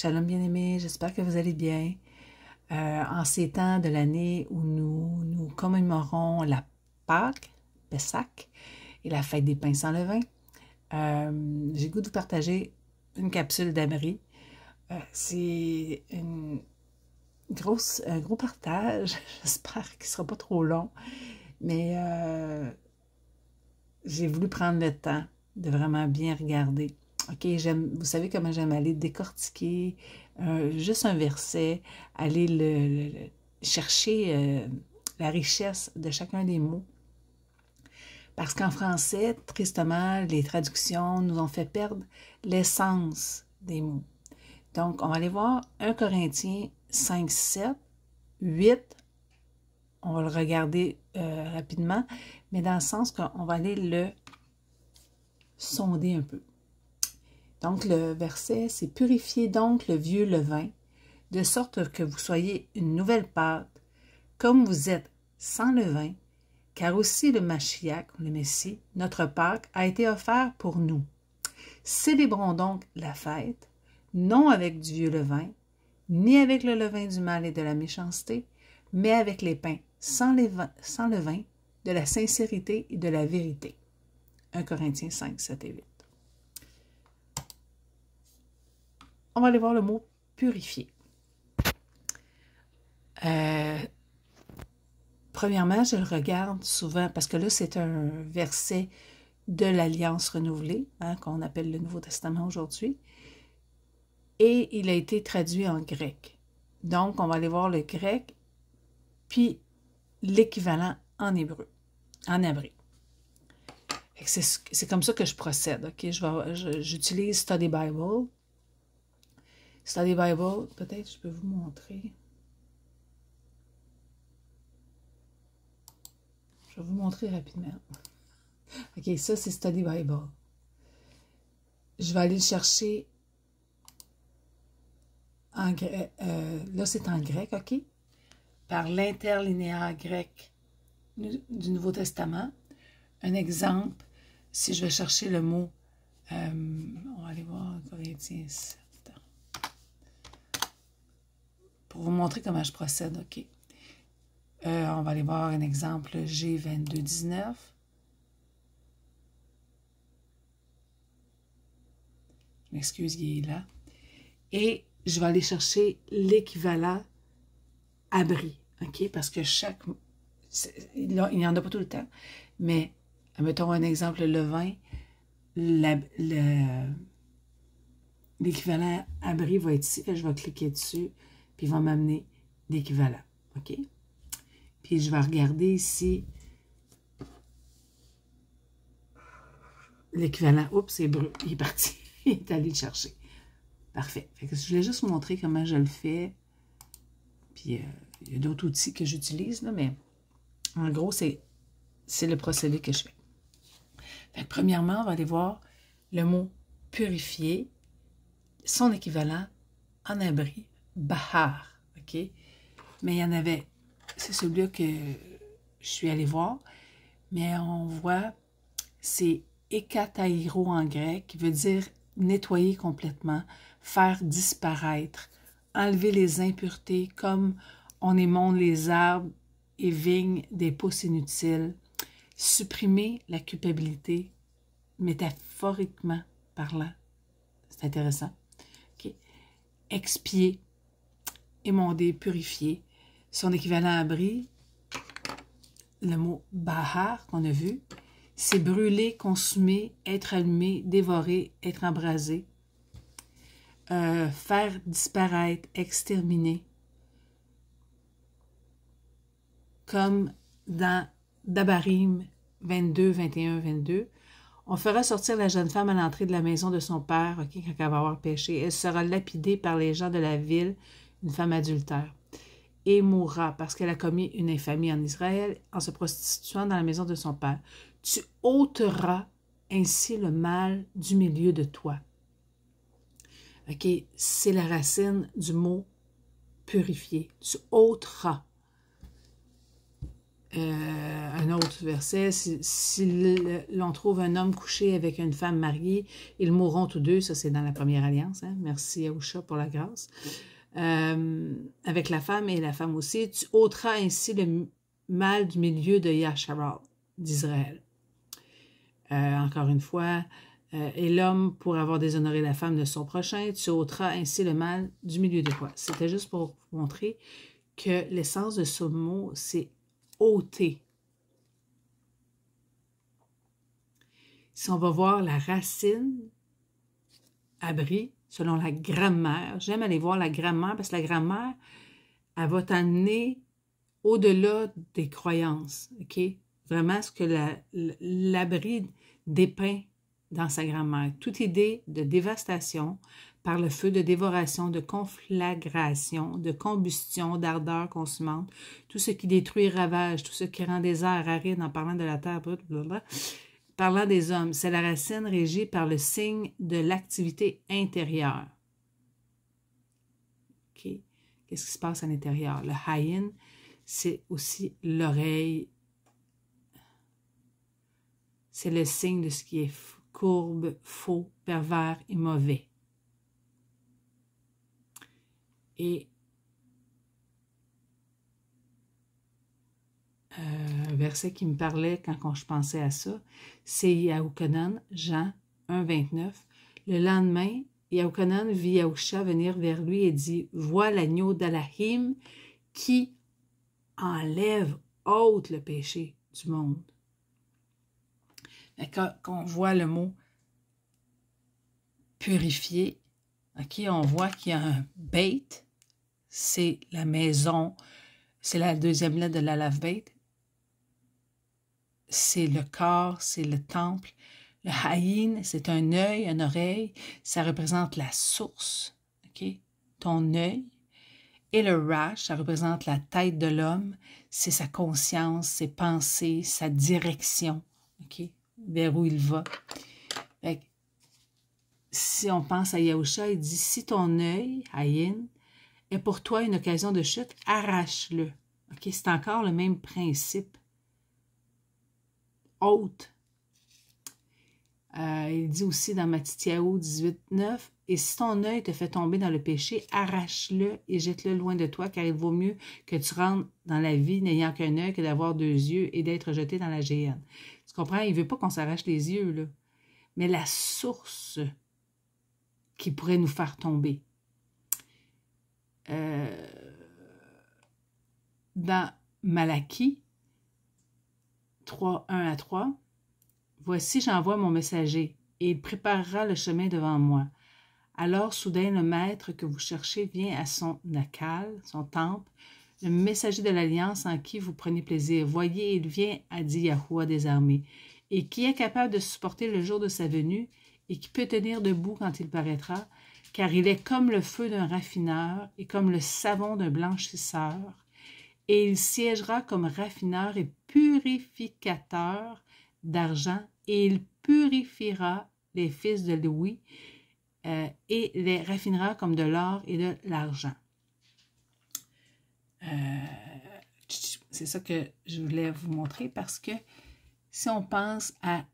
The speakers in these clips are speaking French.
Shalom bien-aimés, j'espère que vous allez bien. En ces temps de l'année où nous commémorons la Pâque, Pessah, et la fête des pains sans levain, j'ai le goût de vous partager une capsule d'abri. C'est un gros partage, j'espère qu'il ne sera pas trop long, mais j'ai voulu prendre le temps de vraiment bien regarder. OK, vous savez comment j'aime aller décortiquer juste un verset, aller chercher la richesse de chacun des mots. Parce qu'en français, tristement, les traductions nous ont fait perdre l'essence des mots. Donc, on va aller voir 1 Corinthiens 5, 7, 8. On va le regarder rapidement, mais dans le sens qu'on va aller le sonder un peu. Donc, le verset, c'est « Purifiez donc le vieux levain, de sorte que vous soyez une nouvelle pâte, comme vous êtes sans levain, car aussi le Mashiach, le Messie, notre Pâque, a été offert pour nous. Célébrons donc la fête, non avec du vieux levain, ni avec le levain du mal et de la méchanceté, mais avec les pains sans levain, de la sincérité et de la vérité. » 1 Corinthiens 5, 7 et 8. On va aller voir le mot « purifier ». Premièrement, je le regarde souvent parce que là, c'est un verset de l'Alliance renouvelée, qu'on appelle le Nouveau Testament aujourd'hui, et il a été traduit en grec. Donc, on va aller voir le grec, puis l'équivalent en hébreu, en hébreu. C'est comme ça que je procède, OK? J'utilise Study Bible. Study Bible, peut-être je peux vous montrer. Je vais vous montrer rapidement. OK, ça, c'est Study Bible. Je vais aller le chercher en grec. Là, c'est en grec, OK? Par l'interlinéaire grec du Nouveau Testament. Un exemple, si je vais chercher le mot, on va aller voir Corinthiens 7. Pour vous montrer comment je procède, OK? On va aller voir un exemple, G22, 19. Je m'excuse, il est là. Et je vais aller chercher l'équivalent abri, OK? Parce que il n'y en a pas tout le temps, mais mettons un exemple, le levain, l'équivalent abri va être ici, je vais cliquer dessus, puis il va m'amener l'équivalent, OK? Puis je vais regarder ici l'équivalent. Oups, c'est brûlé, il est parti, il est allé le chercher. Parfait. Fait que je voulais juste vous montrer comment je le fais. Puis il y a d'autres outils que j'utilise, mais en gros, c'est le procédé que je fais. Fait que premièrement, on va aller voir le mot purifier, son équivalent en abri, bahar, OK? Mais il y en avait, c'est celui-là que je suis allée voir, mais on voit, c'est ekatairo en grec, qui veut dire nettoyer complètement, faire disparaître, enlever les impuretés comme on émonde les arbres et vignes des pousses inutiles, supprimer la culpabilité, métaphoriquement parlant. C'est intéressant. Okay. Expier, émonder, purifier. Son équivalent abri, le mot bahar qu'on a vu, c'est brûler, consumer, être allumé, dévorer, être embrasé, faire disparaître, exterminer, comme dans Dabarim 22, 21, 22. On fera sortir la jeune femme à l'entrée de la maison de son père, okay, quand elle va avoir péché. Elle sera lapidée par les gens de la ville, une femme adultère, et mourra parce qu'elle a commis une infamie en Israël en se prostituant dans la maison de son père. Tu ôteras ainsi le mal du milieu de toi. OK, c'est la racine du mot purifier. Tu ôteras. Un autre verset, si l'on trouve un homme couché avec une femme mariée, ils mourront tous deux. Ça, c'est dans la première alliance. Hein? Merci Yahushua pour la grâce. Avec la femme et la femme aussi, tu ôteras ainsi le mal du milieu de Yasharal, d'Israël. Encore une fois, et l'homme, pour avoir déshonoré la femme de son prochain, tu ôteras ainsi le mal du milieu de toi. C'était juste pour vous montrer que l'essence de ce mot, c'est ôter. Si on va voir la racine, abri, selon la grammaire, j'aime aller voir la grammaire parce que la grammaire, elle va t'amener au-delà des croyances, ok? Vraiment ce que l'abri dépeint dans sa grammaire. Toute idée de dévastation par le feu, de dévoration, de conflagration, de combustion, d'ardeur consumante, tout ce qui détruit et ravage, tout ce qui rend des airs arides en parlant de la terre, blablabla. Parlant des hommes, c'est la racine régie par le signe de l'activité intérieure. Ok? Qu'est-ce qui se passe à l'intérieur? Le haïn, c'est aussi l'oreille. C'est le signe de ce qui est courbe, faux, pervers et mauvais. Et un verset qui me parlait quand je pensais à ça, c'est Yahukanan, Jean 1, 29. Le lendemain, Yahukanan vit Yahusha venir vers lui et dit, « Vois l'agneau d'Alahim qui enlève, ôte le péché du monde. » Quand on voit le mot purifier, okay, on voit qu'il y a un beit, c'est la maison, c'est la deuxième lettre de l'Aleph beit, c'est le corps, c'est le temple. Le haïn, c'est un œil, une oreille, ça représente la source, okay, ton œil. Et le rash, ça représente la tête de l'homme, c'est sa conscience, ses pensées, sa direction, okay, vers où il va. Fait que, si on pense à Yahusha, il dit, si ton œil, haïn, est pour toi une occasion de chute, arrache-le. Okay? C'est encore le même principe. Ôte. Il dit aussi dans Mattityahu 18:9, « Et si ton œil te fait tomber dans le péché, arrache-le et jette-le loin de toi, car il vaut mieux que tu rentres dans la vie n'ayant qu'un œil que d'avoir deux yeux et d'être jeté dans la géhenne. » Tu comprends? Il ne veut pas qu'on s'arrache les yeux, là. Mais la source qui pourrait nous faire tomber. Dans Malachie 3, 1 à 3, « Voici, j'envoie mon messager, et il préparera le chemin devant moi. Alors, soudain, le maître que vous cherchez vient à son nakal, son temple, le messager de l'Alliance en qui vous prenez plaisir. Voyez, il vient, a dit Yahuwah des armées, et qui est capable de supporter le jour de sa venue, et qui peut tenir debout quand il paraîtra, car il est comme le feu d'un raffineur et comme le savon d'un blanchisseur, et il siégera comme raffineur et purificateur d'argent, et il purifiera les fils de Louis et les raffinera comme de l'or et de l'argent. C'est ça que je voulais vous montrer parce que si on pense à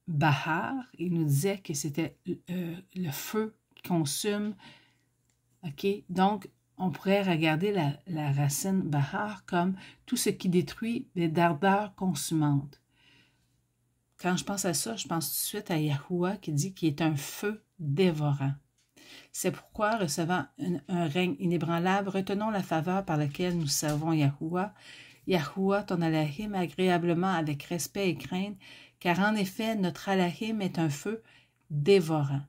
Bahar, il nous disait que c'était le feu qui consume. OK? Donc, on pourrait regarder la racine Bahar comme tout ce qui détruit les d'ardeur consumante. Quand je pense à ça, je pense tout de suite à Yahuwah qui dit qu'il est un feu dévorant. C'est pourquoi, recevant un règne inébranlable, retenons la faveur par laquelle nous servons Yahuwah. Yahuwah, ton Alahim, agréablement avec respect et crainte, car en effet, notre Alahim est un feu dévorant.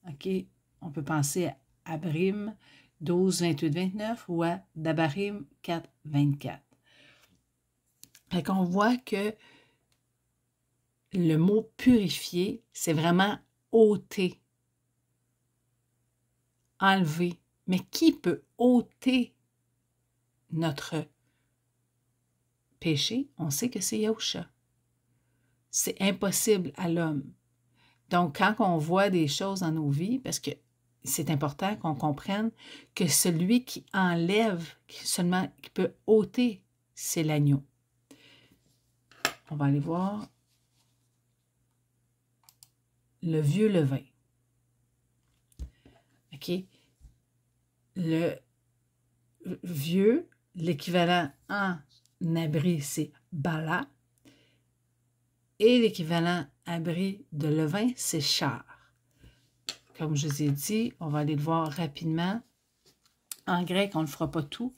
Okay? On peut penser à Abrim 12, 28, 29 ou à Dabarim 4, 24. Fait qu'on voit que le mot purifier, c'est vraiment ôter, enlever. Mais qui peut ôter notre péché? On sait que c'est Yahusha. C'est impossible à l'homme. Donc, quand on voit des choses dans nos vies, parce que c'est important qu'on comprenne que celui qui enlève, qui peut ôter, c'est l'agneau. on va aller voir le vieux levain. OK? Le vieux, l'équivalent en abri, c'est bala. Et l'équivalent abri de levain, c'est char. Comme je vous ai dit, on va aller le voir rapidement. En grec, on ne le fera pas tout,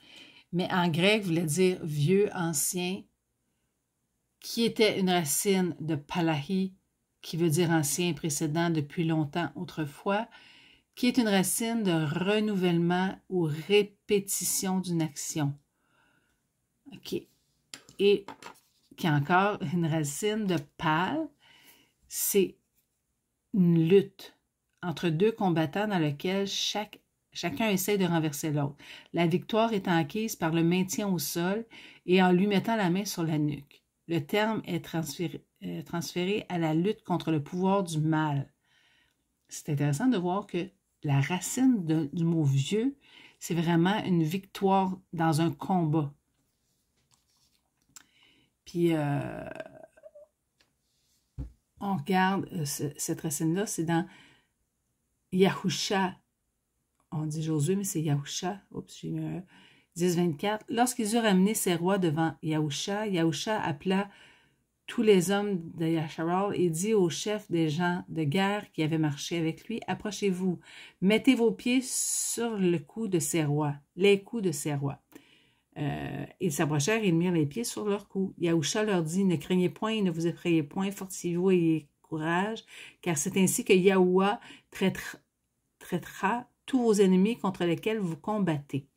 mais en grec, voulait dire vieux, ancien, qui était une racine de palahi, qui veut dire ancien, précédent, depuis longtemps, autrefois, qui est une racine de renouvellement ou répétition d'une action. OK. Et qui est encore une racine de pal, c'est une lutte entre deux combattants dans laquelle chacun essaie de renverser l'autre. La victoire est acquise par le maintien au sol et en lui mettant la main sur la nuque. Le terme est transféré à la lutte contre le pouvoir du mal. C'est intéressant de voir que la racine du mot vieux, c'est vraiment une victoire dans un combat. Puis, on regarde cette racine-là, c'est dans Yahusha. On dit Josué, mais c'est Yahusha. Oups, j'ai mis un 10-24. Lorsqu'ils eurent amené ces rois devant Yahusha, Yahusha appela tous les hommes de Yasharal et dit aux chefs des gens de guerre qui avaient marché avec lui, « Approchez-vous, mettez vos pieds sur le cou de ces rois, les coups de ces rois. » Ils s'approchèrent et ils mirent les pieds sur leur cou. Yahusha leur dit, « Ne craignez point et ne vous effrayez point, fortifiez-vous et ayez courage, car c'est ainsi que Yahuwah traitera tous vos ennemis contre lesquels vous combattez. »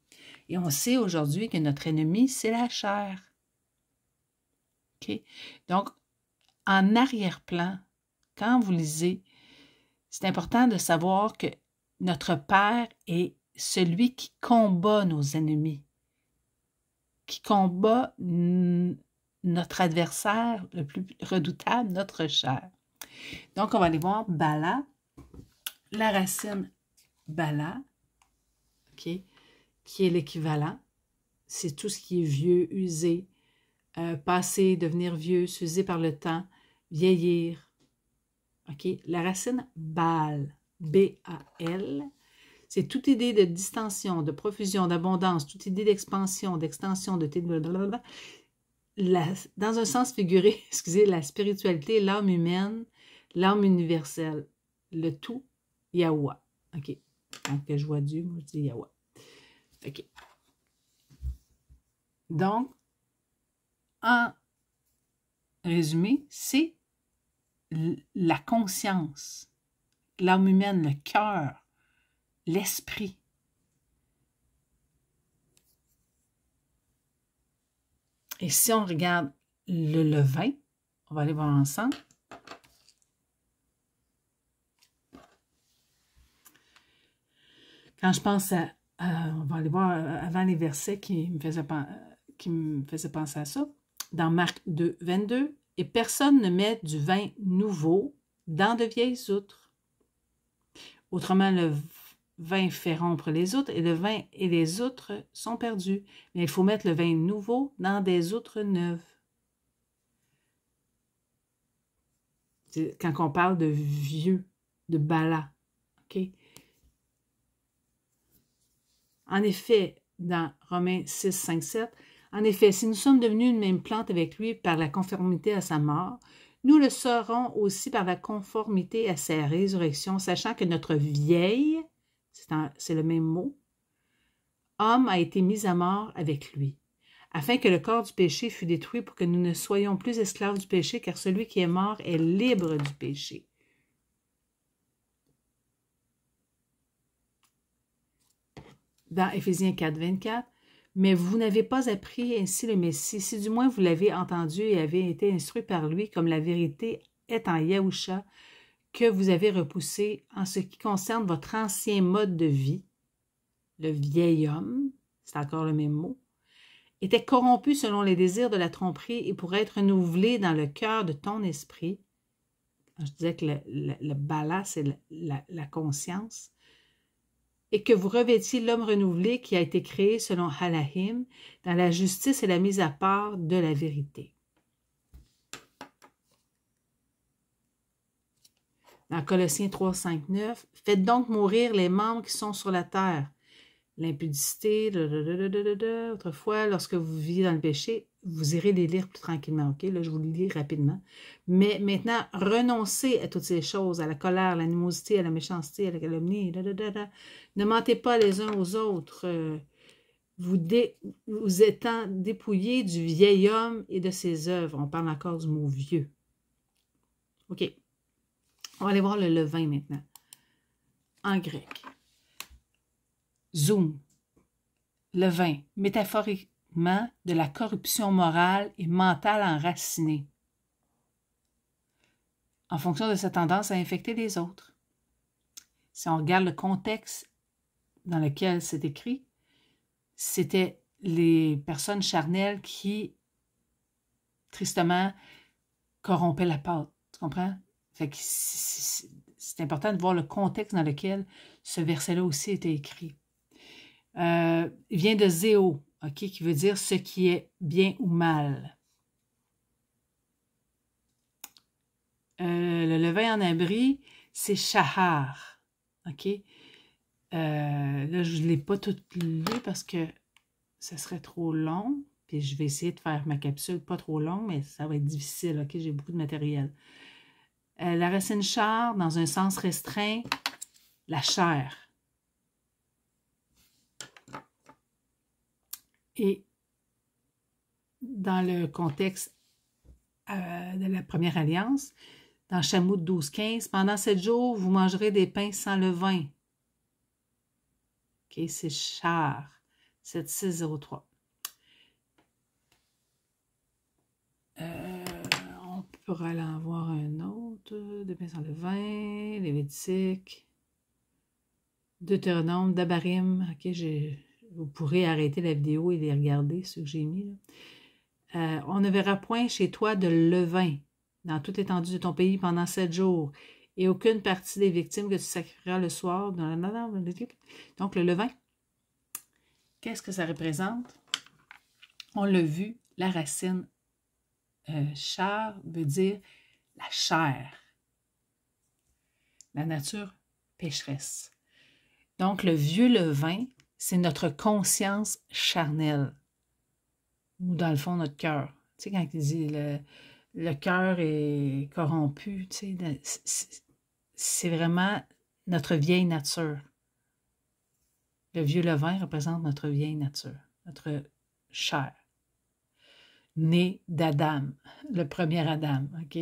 Et on sait aujourd'hui que notre ennemi, c'est la chair. Okay? Donc, en arrière-plan, quand vous lisez, c'est important de savoir que notre Père est celui qui combat nos ennemis, qui combat notre adversaire le plus redoutable, notre chair. Donc, on va aller voir Bala, la racine Bala, okay, qui est l'équivalent. C'est tout ce qui est vieux, usé, passé, devenir vieux, s'user par le temps, vieillir. Okay? La racine Bal, B-A-L, c'est toute idée de distension, de profusion, d'abondance, toute idée d'expansion, d'extension, blablabla. Dans un sens figuré, excusez, la spiritualité, l'âme humaine, l'âme universelle, le tout, Yahuwah. OK. Quand je vois Dieu, moi je dis Yahuwah. OK. Donc, en résumé, c'est la conscience, l'âme humaine, le cœur, l'esprit. Et si on regarde le levain, on va aller voir ensemble. Quand je pense on va aller voir avant les versets qui me faisaient penser à ça. Dans Marc 2, 22, « Et personne ne met du vin nouveau dans de vieilles outres. Autrement, le vin fait rompre les outres et le vin et les outres sont perdus. Mais il faut mettre le vin nouveau dans des outres neuves. » C'est quand on parle de vieux, de bala. OK? En effet, dans Romains 6, 5, 7, en effet, si nous sommes devenus une même plante avec lui par la conformité à sa mort, nous le serons aussi par la conformité à sa résurrection, sachant que notre vieille, c'est le même mot, homme a été mis à mort avec lui, afin que le corps du péché fût détruit pour que nous ne soyons plus esclaves du péché, car celui qui est mort est libre du péché. Dans Éphésiens 4, 24, « Mais vous n'avez pas appris ainsi le Messie, si du moins vous l'avez entendu et avez été instruit par lui, comme la vérité est en Yahusha, que vous avez repoussé en ce qui concerne votre ancien mode de vie, le vieil homme, c'est encore le même mot, était corrompu selon les désirs de la tromperie et pour être renouvelé dans le cœur de ton esprit. » Je disais que le bala, c'est la conscience. Et que vous revêtiez l'homme renouvelé qui a été créé selon Halahim, dans la justice et la mise à part de la vérité. Dans Colossiens 3, 5, 9, « Faites donc mourir les membres qui sont sur la terre. L'impudicité, autrefois, lorsque vous viviez dans le péché, vous irez les lire plus tranquillement, ok? Là, je vous les lis rapidement. Mais maintenant, renoncez à toutes ces choses, à la colère, à l'animosité, à la méchanceté, à la calomnie, Ne mentez pas les uns aux autres, vous étant dépouillés du vieil homme et de ses œuvres. » On parle encore du mot « vieux ». OK. On va aller voir le levain maintenant. En grec. Zoom. Levain, métaphoriquement, de la corruption morale et mentale enracinée, en fonction de sa tendance à infecter les autres. Si on regarde le contexte dans lequel c'est écrit, c'était les personnes charnelles qui, tristement, corrompaient la pâte. Tu comprends? Fait que c'est important de voir le contexte dans lequel ce verset-là aussi était écrit. Il vient de zéo, ok, qui veut dire ce qui est bien ou mal. Le levain en abri, c'est shahar, ok. Là, je ne l'ai pas tout lu parce que ça serait trop long. Puis je vais essayer de faire ma capsule pas trop longue, mais ça va être difficile, ok. J'ai beaucoup de matériel. La racine char, dans un sens restreint, la chair. Et dans le contexte de la première alliance, dans Chamout 12-15, pendant 7 jours, vous mangerez des pains sans levain. OK, c'est char. 7603. On pourra aller en voir un autre. Des pains sans levain, Lévitique, Deutéronome, Dabarim. OK, vous pourrez arrêter la vidéo et les regarder, ceux que j'ai mis. On ne verra point chez toi de levain dans toute l'étendue de ton pays pendant 7 jours, et aucune partie des victimes que tu sacrifieras le soir. Donc, le levain, qu'est-ce que ça représente? On l'a vu, la racine char veut dire la chair, la nature pécheresse. Donc, le vieux levain, c'est notre conscience charnelle, ou dans le fond, notre cœur. Tu sais, quand il dit le cœur est corrompu, tu sais, c'est vraiment notre vieille nature. Le vieux levain représente notre vieille nature, notre chair, né d'Adam, le premier Adam, OK?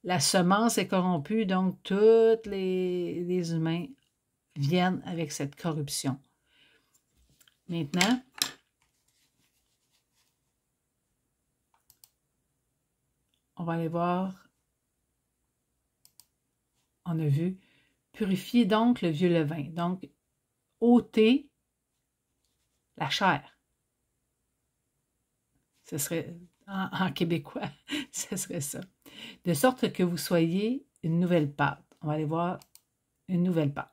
La semence est corrompue, donc tous les humains viennent avec cette corruption. Maintenant, on va aller voir, on a vu, purifier donc le vieux levain. Donc, ôter la chair. Ce serait, en québécois, ce serait ça. De sorte que vous soyez une nouvelle pâte. On va aller voir une nouvelle pâte.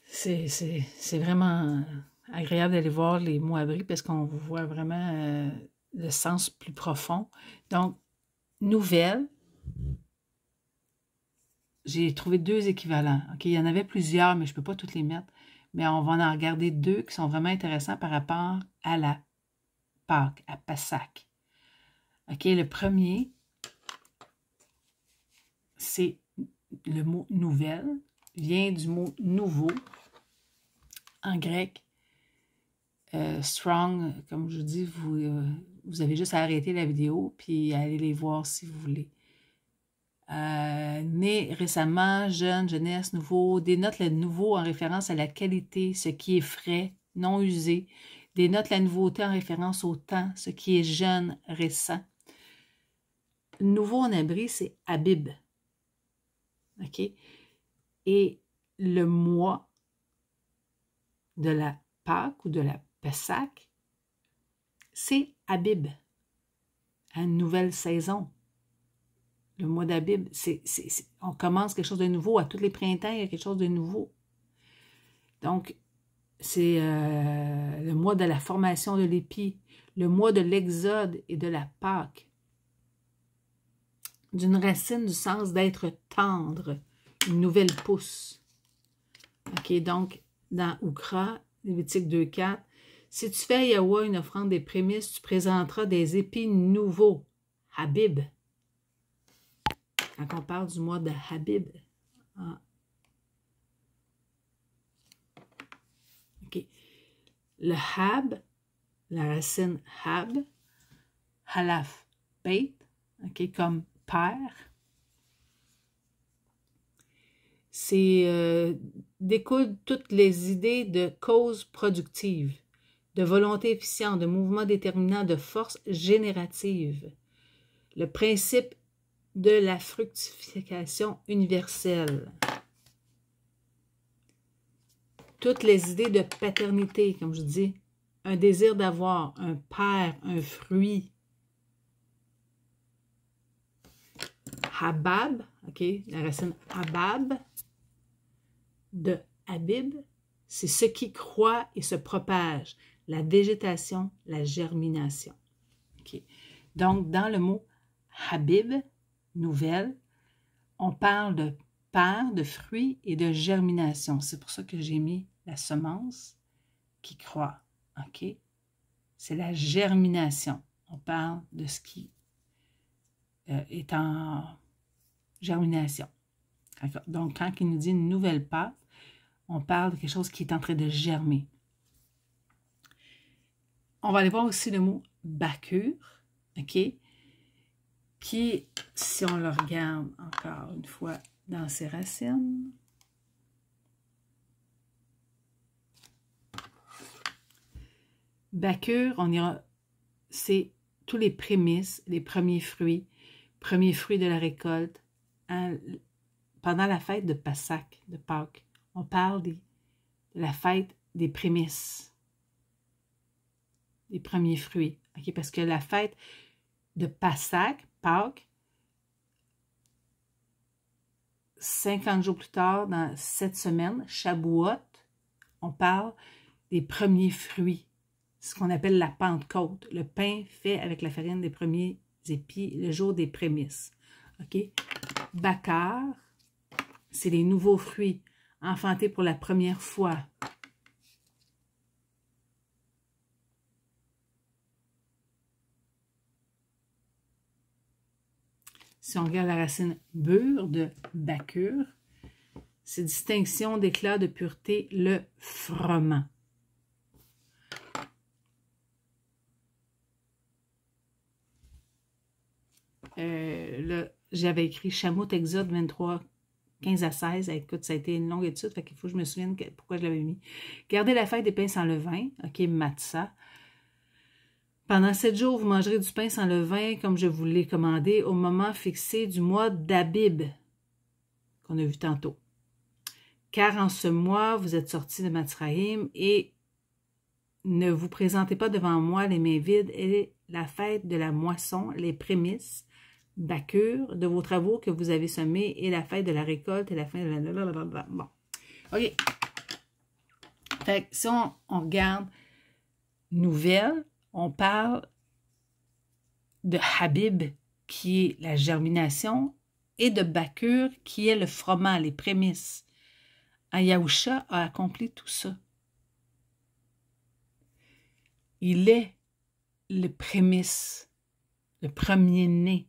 C'est vraiment agréable d'aller voir les mots abris parce qu'on voit vraiment le sens plus profond. Donc, nouvelle, j'ai trouvé 2 équivalents. OK, il y en avait plusieurs, mais je ne peux pas toutes les mettre. Mais on va en regarder 2 qui sont vraiment intéressants par rapport à la Pâques, à Pâques. OK, le premier, c'est le mot « nouvelle », vient du mot « nouveau » en grec. Strong, comme je vous dis, vous avez juste à arrêter la vidéo puis aller les voir si vous voulez. Né récemment, jeune, jeunesse, nouveau, dénote le nouveau en référence à la qualité, ce qui est frais, non usé, dénote la nouveauté en référence au temps, ce qui est jeune, récent. Nouveau en abri, c'est Abib. OK? Et le mois de la Pâque ou de la Pessac, c'est Abib, à une nouvelle saison. Le mois d'Abib, on commence quelque chose de nouveau. À tous les printemps, il y a quelque chose de nouveau. Donc, c'est le mois de la formation de l'épi, le mois de l'Exode et de la Pâque. d'une racine du sens d'être tendre, une nouvelle pousse. OK, donc, dans Oukra, Lévitique 2,4, si tu fais à Yahweh une offrande des prémices, tu présenteras des épis nouveaux, Habib. Quand on parle du mois de Habib. Ah. OK. Le Hab, la racine Hab, Halaf, Beit, OK, comme père. C'est découle toutes les idées de cause productive, de volonté efficiente, de mouvement déterminant, de force générative. Le principe de la fructification universelle. Toutes les idées de paternité, comme je dis, un désir d'avoir, un père, un fruit. Habab, OK, la racine Habab, de Habib, c'est ce qui croît et se propage, la végétation, la germination. Okay. Donc, dans le mot Habib, nouvelle, on parle de père, de fruits et de germination. C'est pour ça que j'ai mis la semence qui croît. OK? C'est la germination. On parle de ce qui est en germination. Donc, quand il nous dit une nouvelle pâte, on parle de quelque chose qui est en train de germer. On va aller voir aussi le mot Bakur, OK? Qui, si on le regarde encore une fois dans ses racines, Bakur, on ira, c'est tous les prémices, les premiers fruits de la récolte, pendant la fête de Pâques, de Pâques. On parle de la fête des prémices, des premiers fruits. Okay? Parce que la fête de Pâques, 50 jours plus tard, dans cette semaine, Shabuot, on parle des premiers fruits. Ce qu'on appelle la Pentecôte, le pain fait avec la farine des premiers épis, le jour des prémices. OK? Bakar, c'est les nouveaux fruits enfantés pour la première fois. Si on regarde la racine bure de Bakur, c'est distinction d'éclat, de pureté, le froment. J'avais écrit Shamout Exode 23, 15 à 16. Écoute, ça a été une longue étude, fait qu'il faut que je me souvienne pourquoi je l'avais mis. Gardez la fête des pains sans levain, OK, Matzah. Pendant 7 jours, vous mangerez du pain sans levain, comme je vous l'ai commandé, au moment fixé du mois d'Abib, qu'on a vu tantôt. Car en ce mois, vous êtes sortis de Matzraïm, et ne vous présentez pas devant moi les mains vides, et la fête de la moisson, les prémices, Bakur, de vos travaux que vous avez semés, et la fête de la récolte, et la fin de la... Bon. OK. Fait que si on regarde nouvelle, on parle de Habib, qui est la germination, et de Bakur, qui est le froment, les prémices. Yahusha a accompli tout ça. Il est le prémisse, le premier-né.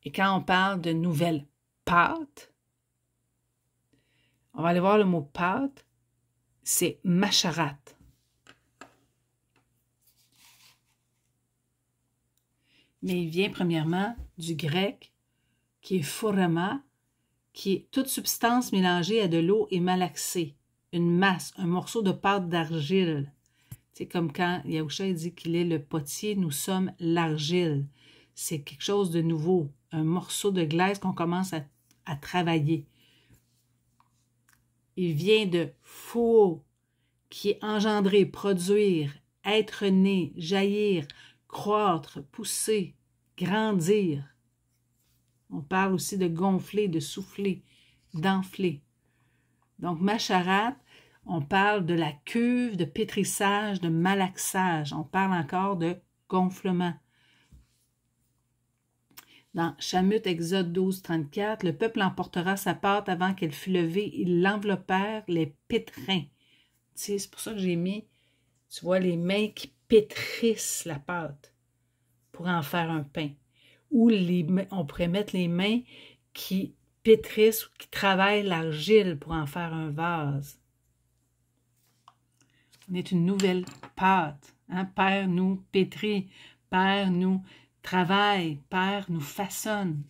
Et quand on parle de nouvelle pâte, on va aller voir le mot pâte, c'est macharat. Mais il vient premièrement du grec, qui est phorema, qui est toute substance mélangée à de l'eau et malaxée, une masse, un morceau de pâte d'argile. C'est comme quand Yahusha dit qu'il est le potier, nous sommes l'argile. C'est quelque chose de nouveau, un morceau de glaise qu'on commence à travailler. Il vient de fou, qui est engendré, produire, être né, jaillir, croître, pousser, grandir. On parle aussi de gonfler, de souffler, d'enfler. Donc, macharat, on parle de la cuve, de pétrissage, de malaxage. On parle encore de gonflement. Dans Chamut, Exode 12, 34, le peuple emportera sa pâte avant qu'elle fût levée. Ils l'enveloppèrent les pétrins. Tu sais, c'est pour ça que j'ai mis, tu vois, les mains qui pétrissent la pâte pour en faire un pain. Ou on pourrait mettre les mains qui pétrissent ou qui travaillent l'argile pour en faire un vase. On est une nouvelle pâte. Hein? Père nous pétrit, Père nous travaille, Père nous façonne.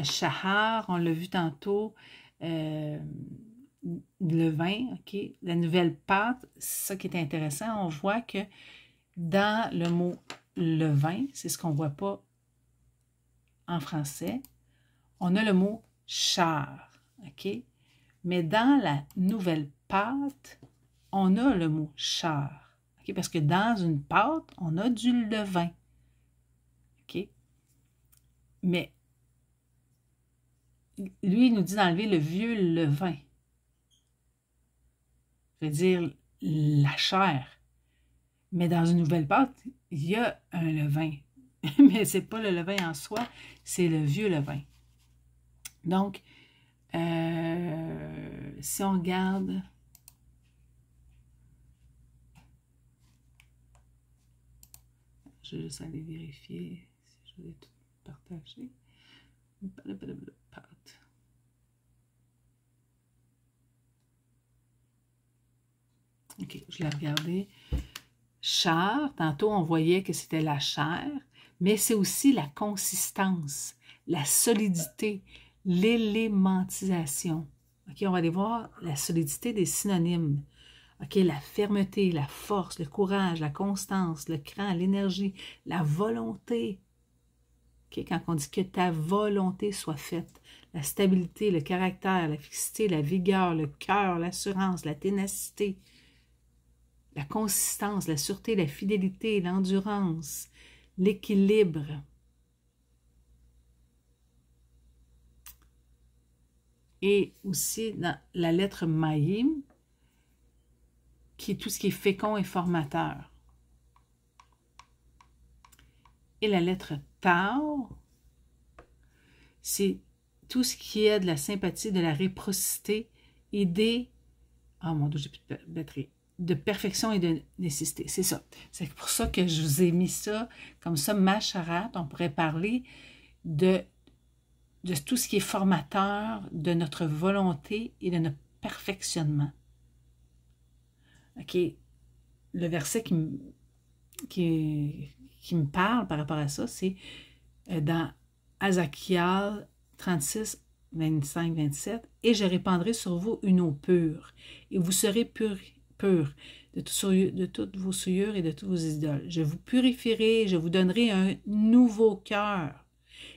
Shahar, on l'a vu tantôt, le vin, ok, la nouvelle pâte, c'est ça qui est intéressant. On voit que dans le mot levain, c'est ce qu'on ne voit pas en français, on a le mot char, ok? Mais dans la nouvelle pâte, on a le mot char, ok? Parce que dans une pâte, on a du levain, ok? Mais lui, il nous dit d'enlever le vieux levain. Ça veut dire la chair. Mais dans une nouvelle pâte, il y a un levain. Mais ce n'est pas le levain en soi, c'est le vieux levain. Donc, si on regarde... Je vais juste aller vérifier si je vais tout partager. Pâte. OK, je l'ai regardé. Chair, tantôt on voyait que c'était la chair, mais c'est aussi la consistance, la solidité, l'élémentisation. OK, on va aller voir la solidité des synonymes. OK, la fermeté, la force, le courage, la constance, le cran, l'énergie, la volonté. OK, quand on dit que ta volonté soit faite, la stabilité, le caractère, la fixité, la vigueur, le cœur, l'assurance, la ténacité, la consistance, la sûreté, la fidélité, l'endurance, l'équilibre. Et aussi dans la lettre Mayim, qui est tout ce qui est fécond et formateur. Et la lettre Tau, c'est tout ce qui est de la sympathie, de la réciprocité et des... Oh mon Dieu, j'ai plus de batterie. De perfection et de nécessité. C'est ça. C'est pour ça que je vous ai mis ça comme ça, ma charade. On pourrait parler de tout ce qui est formateur de notre volonté et de notre perfectionnement. OK. Le verset qui me parle par rapport à ça, c'est dans Azakiel 36, 25, 27. « Et je répandrai sur vous une eau pure, et vous serez pur de toutes vos souillures et de toutes vos idoles. Je vous purifierai, je vous donnerai un nouveau cœur,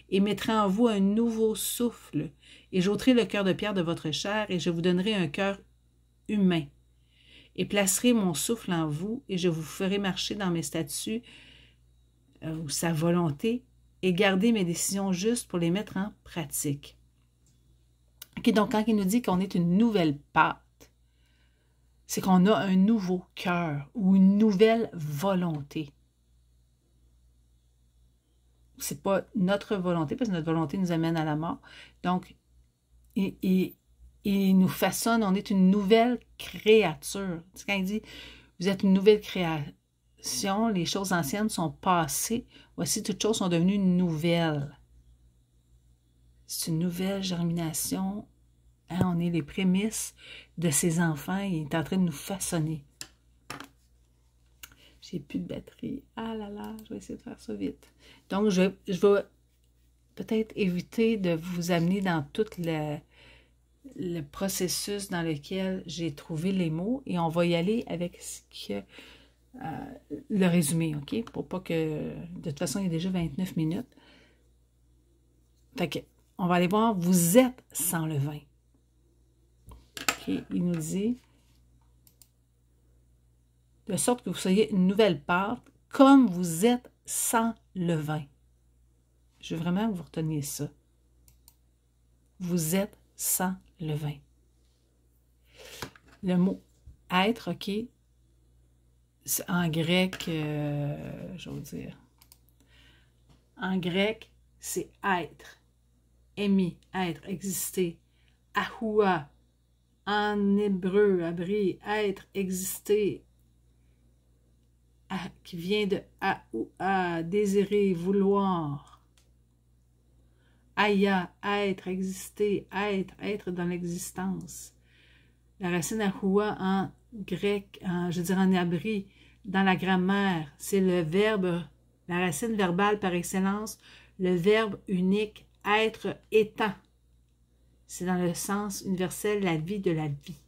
et mettrai en vous un nouveau souffle, et j'ôterai le cœur de pierre de votre chair, et je vous donnerai un cœur humain. Et placerai mon souffle en vous, et je vous ferai marcher dans mes statuts, ou sa volonté, et garder mes décisions justes pour les mettre en pratique. » Okay, donc, quand il nous dit qu'on est une nouvelle pâte, c'est qu'on a un nouveau cœur ou une nouvelle volonté. Ce n'est pas notre volonté, parce que notre volonté nous amène à la mort. Donc, il nous façonne, on est une nouvelle créature. C'est quand il dit, vous êtes une nouvelle création, les choses anciennes sont passées, voici toutes choses sont devenues nouvelles. C'est une nouvelle germination. Hein, on est les prémices de ses enfants. Il est en train de nous façonner. J'ai plus de batterie. Ah là là, je vais essayer de faire ça vite. Donc, je vais peut-être éviter de vous amener dans tout le processus dans lequel j'ai trouvé les mots. Et on va y aller avec le résumé, OK? Pour pas que... De toute façon, il y a déjà 29 minutes. Fait que, on va aller voir, vous êtes sans levain. Okay, il nous dit, de sorte que vous soyez une nouvelle pâte, comme vous êtes sans levain. Je veux vraiment que vous reteniez ça. Vous êtes sans levain. Le mot être, OK, en grec, je vais vous dire, en grec, c'est être, aimer, être, exister. Ahoua, en hébreu, abri, être, exister, qui vient de ahoua, désirer, vouloir. Aya, être, exister, être dans l'existence. La racine ahoua en grec, je veux dire en abri, dans la grammaire, c'est le verbe, la racine verbale par excellence, le verbe unique, être étant. C'est dans le sens universel, la vie de la vie.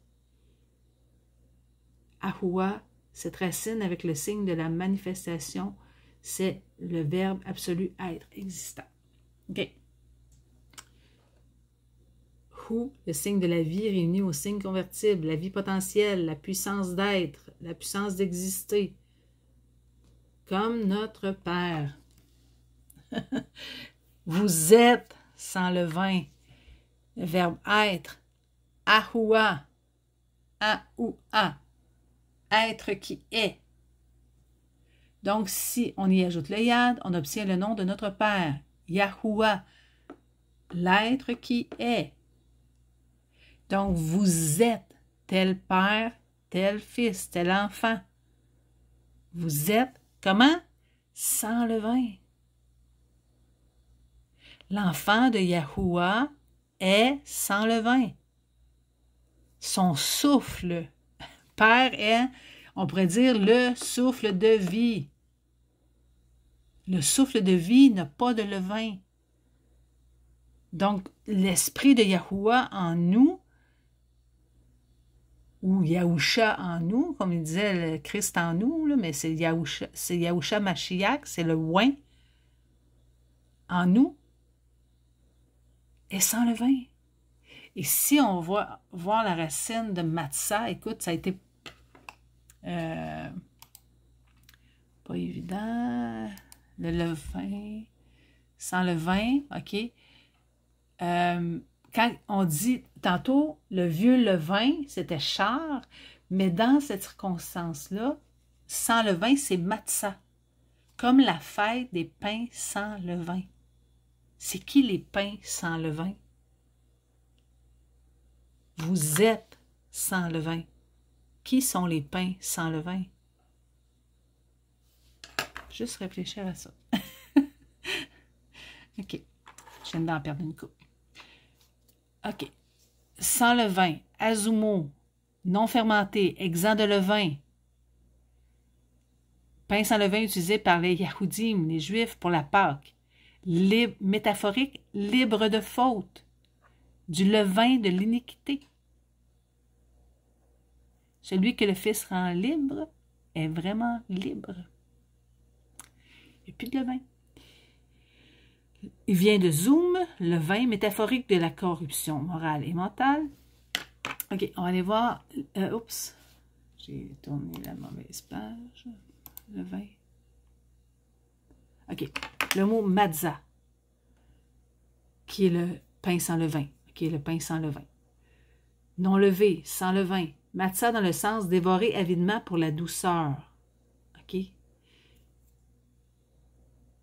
Ahoua, cette racine avec le signe de la manifestation, c'est le verbe absolu être, existant. OK. Hu, le signe de la vie réuni au signe convertible, la vie potentielle, la puissance d'être, la puissance d'exister, comme notre Père. Vous êtes sans le vin. Le verbe être, ahoua, ahoua, être qui est. Donc, si on y ajoute le yad, on obtient le nom de notre Père, Yahoua, l'être qui est. Donc, vous êtes tel père, tel fils, tel enfant. Vous êtes comment? Sans le vin. L'enfant de Yahoua est sans le vin. Son souffle, Père est, on pourrait dire, le souffle de vie. Le souffle de vie n'a pas de levain. Donc, l'esprit de Yahoua en nous, ou Yahusha en nous, comme il disait le Christ en nous, là, mais c'est Yahusha Mashiach, c'est le oin en nous, est sans le vin. Et si on va voir la racine de Matzah, écoute, ça a été pas évident, le levain, sans le vin, OK. Quand on dit, tantôt, le vieux levain, c'était char, mais dans cette circonstance-là, sans levain, c'est matzah, comme la fête des pains sans levain. C'est qui les pains sans levain? Vous êtes sans levain. Qui sont les pains sans levain? Juste réfléchir à ça. OK. Je viens d'en perdre une coupe. OK. Sans levain, azumo, non fermenté, exempt de levain. Pain sans levain utilisé par les Yahoudim, les Juifs, pour la Pâque. Libre, métaphorique, libre de faute. Du levain de l'iniquité. Celui que le Fils rend libre est vraiment libre. Il n'y a plus de levain. Il vient de zoom, le vin métaphorique de la corruption morale et mentale. OK, on va aller voir. Oups, j'ai tourné la mauvaise page. Le vin. OK, le mot matzah, qui est le pain sans levain. Qui est le pain sans levain. Non levé, sans levain. Matzah dans le sens dévorer avidement pour la douceur. OK?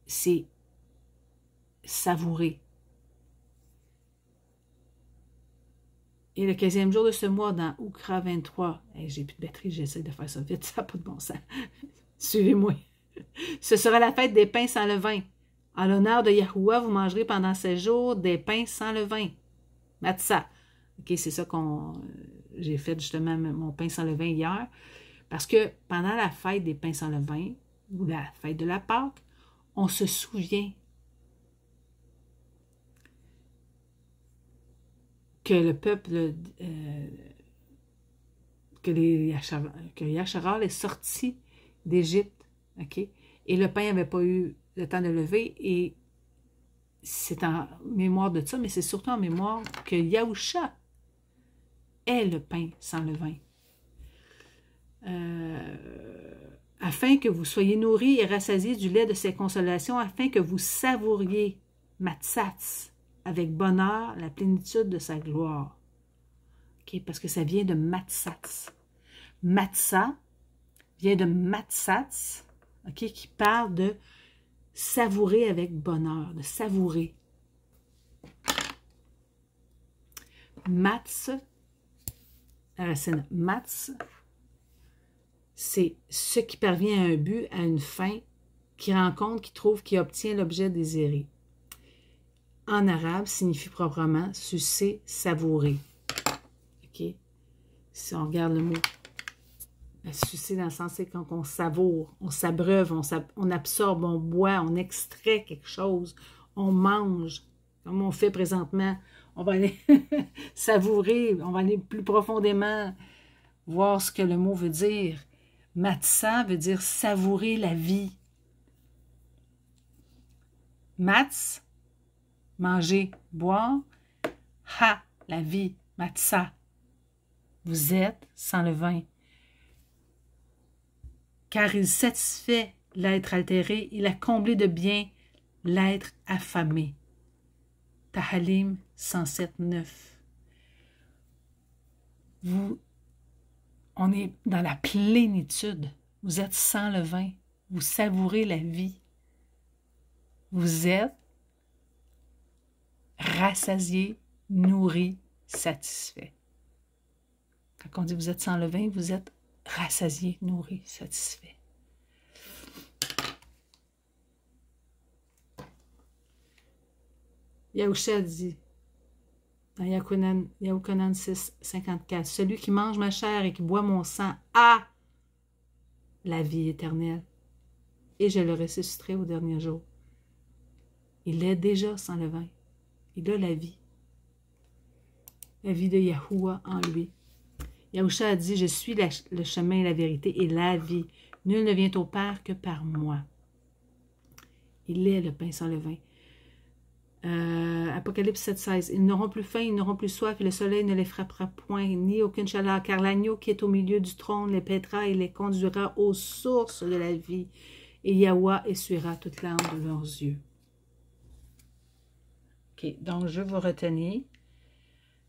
C'est savourer. Et le 15e jour de ce mois, dans Oukra 23, j'ai plus de batterie, j'essaie de faire ça vite, ça n'a pas de bon sens. Suivez-moi. Ce sera la fête des pains sans levain. En l'honneur de Yahoua, vous mangerez pendant 16 jours des pains sans levain. Matzah. OK, c'est ça qu'on... j'ai fait justement mon pain sans levain hier. Parce que pendant la fête des pains sans levain, ou la fête de la Pâque, on se souvient que le peuple, que Yasharal est sorti d'Égypte, OK? Et le pain n'avait pas eu le temps de lever, et c'est en mémoire de ça, mais c'est surtout en mémoire que Yahusha est le pain sans levain. Afin que vous soyez nourris et rassasiés du lait de ses consolations, afin que vous savouriez matzatz avec bonheur la plénitude de sa gloire. Okay? Parce que ça vient de matzatz. Matzah vient de matsats, ok, qui parle de savourer avec bonheur, de savourer. Mats, la racine mats, c'est ce qui parvient à un but, à une fin, qui rencontre, qui trouve, qui obtient l'objet désiré. En arabe, signifie proprement sucer, savourer. OK? Si on regarde le mot, sucer dans le sens, c'est quand on savoure, on s'abreuve, on absorbe, on boit, on extrait quelque chose, on mange, comme on fait présentement. On va aller savourer, on va aller plus profondément voir ce que le mot veut dire. Matsa veut dire savourer la vie. Mats, manger, boire. Ha, la vie, matsa. Vous êtes sans le vin. Car il satisfait l'être altéré, il a comblé de bien l'être affamé. Tahalim 107.9. On est dans la plénitude. Vous êtes sans le vin. Vous savourez la vie. Vous êtes rassasié, nourri, satisfait. Quand on dit vous êtes sans le vin, vous êtes rassasié, nourri, satisfait. Yahusha dit dans Yahukanan 6, 54, « Celui qui mange ma chair et qui boit mon sang a la vie éternelle, et je le ressusciterai au dernier jour. » Il est déjà sans le vin. Il a la vie de Yahuwah en lui. Yahusha a dit, « Je suis le chemin, la vérité et la vie. Nul ne vient au Père que par moi. » Il est le pain sans le vin. Apocalypse 7,16. Ils n'auront plus faim, ils n'auront plus soif, et le soleil ne les frappera point, ni aucune chaleur, car l'agneau qui est au milieu du trône les paîtra et les conduira aux sources de la vie, et Yahweh essuiera toute larme de leurs yeux. Ok, donc je vous retenir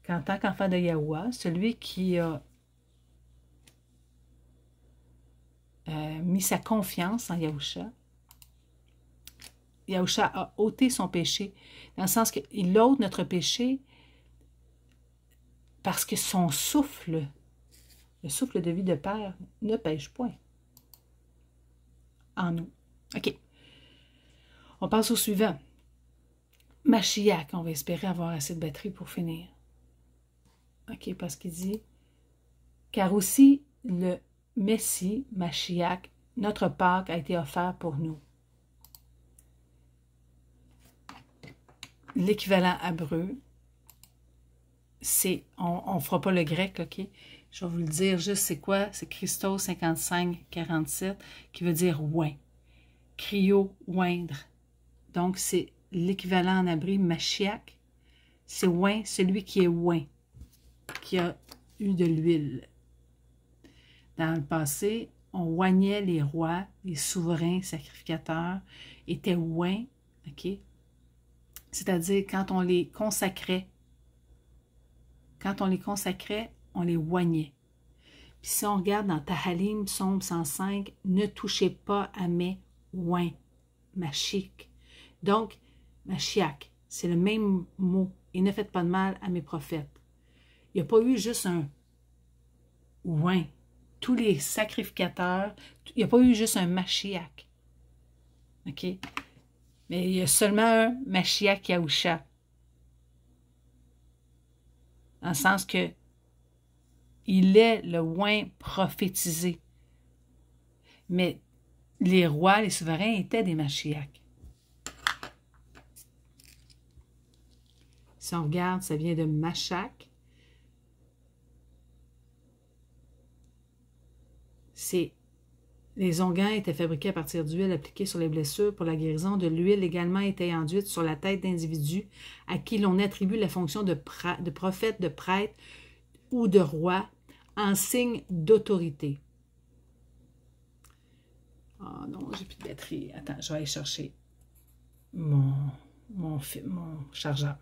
qu'en tant qu'enfant de Yahweh, celui qui a mis sa confiance en Yahusha, Yahusha a ôté son péché, dans le sens qu'il ôte notre péché parce que son souffle, le souffle de vie de Père, ne pêche point en nous. OK. On passe au suivant. Mashiach, on va espérer avoir assez de batterie pour finir. OK, parce qu'il dit, car aussi le Messie, Mashiach, notre Pâque a été offert pour nous. L'équivalent hébreu, c'est, on ne fera pas le grec, ok? Je vais vous le dire juste c'est quoi? C'est Christos 55, 47, qui veut dire oint. Cryo, oindre. Donc, c'est l'équivalent en hébreu, Mashiach. C'est oint, celui qui est oint, qui a eu de l'huile. Dans le passé, on oignait les rois, les souverains sacrificateurs, étaient oints, ok? C'est-à-dire, quand on les consacrait, on les oignait. Puis si on regarde dans Tahalim, Psaume 105, « Ne touchez pas à mes oins, Mashiach. » Donc, Mashiach, c'est le même mot. « Et ne faites pas de mal à mes prophètes. » Il n'y a pas eu juste un oint. Tous les sacrificateurs, il n'y a pas eu juste un Mashiach. OK? Mais il y a seulement un Mashiach Yahusha. Dans le sens que il est le oint prophétisé. Mais les rois, les souverains étaient des Mashiach. Si on regarde, ça vient de Mashach. Les onguents étaient fabriqués à partir d'huile appliquée sur les blessures pour la guérison. De l'huile également était enduite sur la tête d'individus à qui l'on attribue la fonction de prophète, de prêtre ou de roi en signe d'autorité. Oh non, j'ai plus de batterie. Attends, je vais aller chercher mon chargeur.